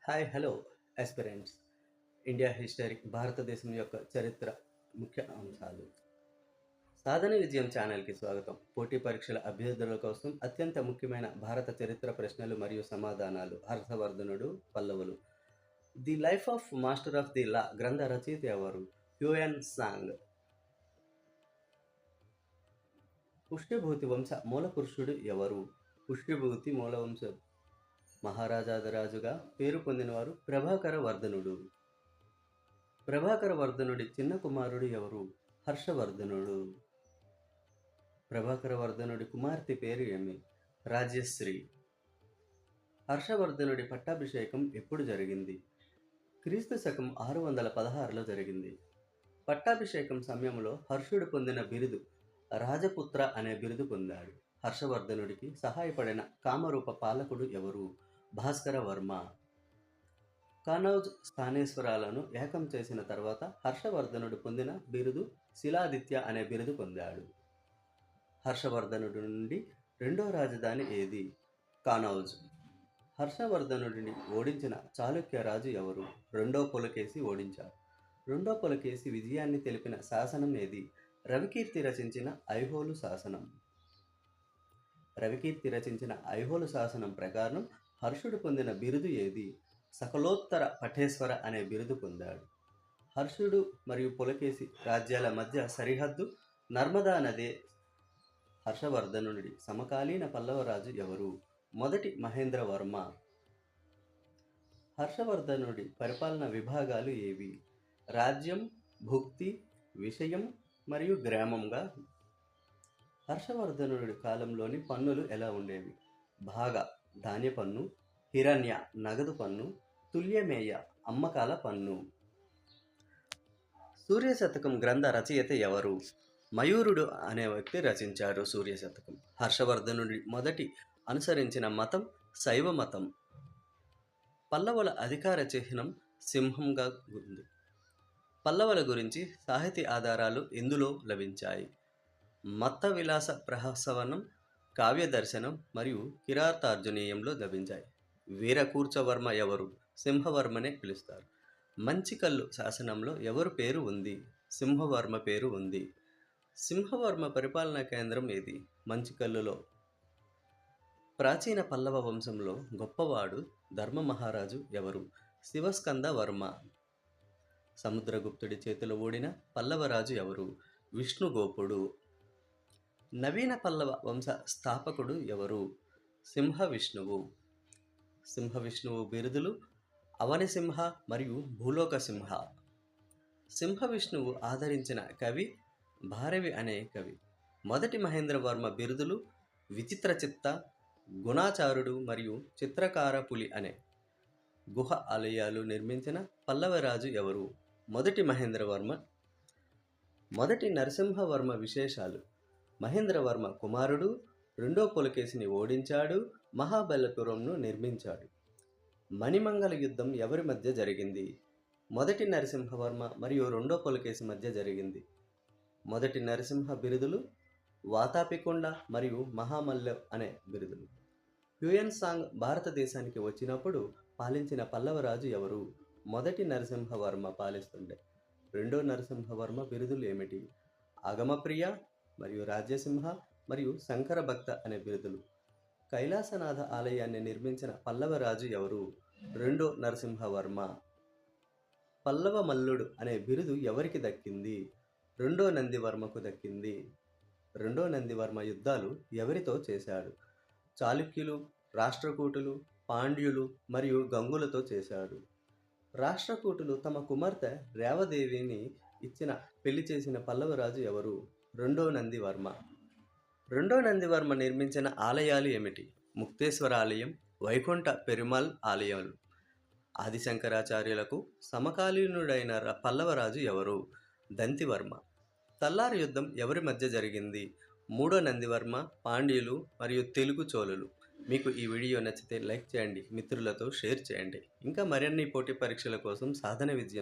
Hi hello aspirants. India history భారతదేశం యొక్క చరిత్ర ముఖ్య అంశాలు. సాధన విజయం ఛానల్కి స్వాగతం. పోటీ పరీక్షల అభ్యర్థుల కోసం అత్యంత ముఖ్యమైన భారత చరిత్ర ప్రశ్నలు మరియు సమాధానాలు. హర్షవర్ధనుడు, పల్లవులు. The life of master of the law గ్రంథ రచయిత ఎవరు? Hiuen song. పుష్యభూతి వంశ మూల పురుషుడు ఎవరు? పుష్యభూతి మూలవంశ మహారాజాదిరాజుగా పేరు పొందినవారు ప్రభాకర వర్ధనుడు. ప్రభాకర వర్ధనుడి చిన్న కుమారుడు ఎవరు? హర్షవర్ధనుడు. ప్రభాకర వర్ధనుడి కుమార్తె పేరు ఏమి? రాజ్యశ్రీ. హర్షవర్ధనుడి పట్టాభిషేకం ఎప్పుడు జరిగింది? క్రీస్తు శకం 616లో జరిగింది. పట్టాభిషేకం సమయంలో హర్షుడు పొందిన బిరుదు రాజపుత్ర అనే బిరుదు పొందాడు. హర్షవర్ధనుడికి సహాయపడిన కామరూప పాలకుడు ఎవరు? భాస్కర వర్మ. కనౌజ్ స్థానేశ్వరాలను ఏకం చేసిన తర్వాత హర్షవర్ధనుడు పొందిన బిరుదు శిలాదిత్య అనే బిరుదు పొందాడు. హర్షవర్ధనుడి నుండి రెండో రాజధాని ఏది? కనౌజ్. హర్షవర్ధనుడిని ఓడించిన చాళుక్య రాజు ఎవరు? రెండో పులకేసి ఓడించారు. రెండో పులకేసి విజయాన్ని తెలిపిన శాసనం ఏది? రవికీర్తి రచించిన ఐహోలు శాసనం. రవికీర్తి రచించిన ఐహోలు శాసనం ప్రకారం హర్షుడు పొందిన బిరుదు ఏది? సకలోత్తర పఠేశ్వర అనే బిరుదు పొందాడు. హర్షుడు మరియు పులకేసి రాజ్యాల మధ్య సరిహద్దు నర్మదా నదే. హర్షవర్ధనుడి సమకాలీన పల్లవరాజు ఎవరు? మొదటి మహేంద్రవర్మ. హర్షవర్ధనుడి పరిపాలన విభాగాలు ఏవి? రాజ్యం, భుక్తి, విషయం మరియు గ్రామంగా. హర్షవర్ధనుడి కాలంలోని పన్నులు ఎలా ఉండేవి? భాగ ధాన్య పన్ను, హిరణ్య నగదు పన్ను, తుల్యమేయ అమ్మకాల పన్ను. సూర్యశతకం గ్రంథ రచయిత ఎవరు? మయూరుడు అనే వ్యక్తి రచించారు సూర్యశతకం. హర్షవర్ధనుడి మొదటి అనుసరించిన మతం శైవ మతం. పల్లవుల అధికార చిహ్నం సింహంగా ఉంది. పల్లవుల గురించి సాహితీ ఆధారాలు ఎందులో లభించాయి? మత్త విలాస ప్రహసవనం, కావ్య దర్శనం మరియు కిరాతార్జునీయంలో లభించాయి. వీరకూర్చవర్మ ఎవరు? సింహవర్మనే పిలుస్తారు. మంచికల్లు శాసనంలో ఎవరు పేరు ఉంది? సింహవర్మ పేరు ఉంది. సింహవర్మ పరిపాలనా కేంద్రం ఏది? మంచికల్లులో. ప్రాచీన పల్లవ వంశంలో గొప్పవాడు ధర్మ మహారాజు ఎవరు? శివస్కంద వర్మ. సముద్రగుప్తుడి చేతిలో ఓడిన పల్లవరాజు ఎవరు? విష్ణుగోపుడు. నవీన పల్లవ వంశ స్థాపకుడు ఎవరు? సింహ విష్ణువు. సింహ విష్ణువు బిరుదులు అవనిసింహ మరియు భూలోక సింహ. సింహ విష్ణువు ఆదరించిన కవి భారవి అనే కవి. మొదటి మహేంద్రవర్మ బిరుదులు విచిత్ర చిత్త, గుణాచారుడు మరియు చిత్రకార పులి అనే. గుహ ఆలయాలు నిర్మించిన పల్లవరాజు ఎవరు? మొదటి మహేంద్రవర్మ. మొదటి నరసింహవర్మ విశేషాలు: మహేంద్రవర్మ కుమారుడు, రెండో పులకేసిని ఓడించాడు, మహాబలిపురంను నిర్మించాడు. మణిమంగళ యుద్ధం ఎవరి మధ్య జరిగింది? మొదటి నరసింహవర్మ మరియు రెండో పులకేసి మధ్య జరిగింది. మొదటి నరసింహ బిరుదులు వాతాపికొండ మరియు మహామల్ల అనే బిరుదులు. హ్యూయన్ సాంగ్ భారతదేశానికి వచ్చినప్పుడు పాలించిన పల్లవరాజు ఎవరు? మొదటి నరసింహవర్మ పాలిస్తుండే. రెండో నరసింహవర్మ బిరుదులు ఏమిటి? అగమప్రియ మరియు రాజ్యసింహ మరియు శంకర భక్త అనే బిరుదులు. కైలాసనాథ ఆలయాన్ని నిర్మించిన పల్లవరాజు ఎవరు? రెండో నరసింహవర్మ. పల్లవ మల్లుడు అనే బిరుదు ఎవరికి దక్కింది? రెండో నందివర్మకు దక్కింది. రెండో నందివర్మ యుద్ధాలు ఎవరితో చేశాడు? చాళుక్యులు, రాష్ట్రకూటులు, పాండ్యులు మరియు గంగులతో చేశాడు. రాష్ట్రకూటులు తమ కుమార్తె రేవదేవిని ఇచ్చిన పెళ్లి చేసిన పల్లవరాజు ఎవరు? రెండో నందివర్మ. రెండో నందివర్మ నిర్మించిన ఆలయాలు ఏమిటి? ముక్తేశ్వర ఆలయం, వైకుంఠ పెరుమాళ్ ఆలయాలు. ఆదిశంకరాచార్యులకు సమకాలీనుడైన పల్లవరాజు ఎవరు? దంతివర్మ. తల్లారి యుద్ధం ఎవరి మధ్య జరిగింది? మూడో నందివర్మ, పాండ్యులు మరియు తెలుగు చోళులు. మీకు ఈ వీడియో నచ్చితే లైక్ చేయండి, మిత్రులతో షేర్ చేయండి. ఇంకా మరిన్ని పోటీ పరీక్షల కోసం సాధన విజయం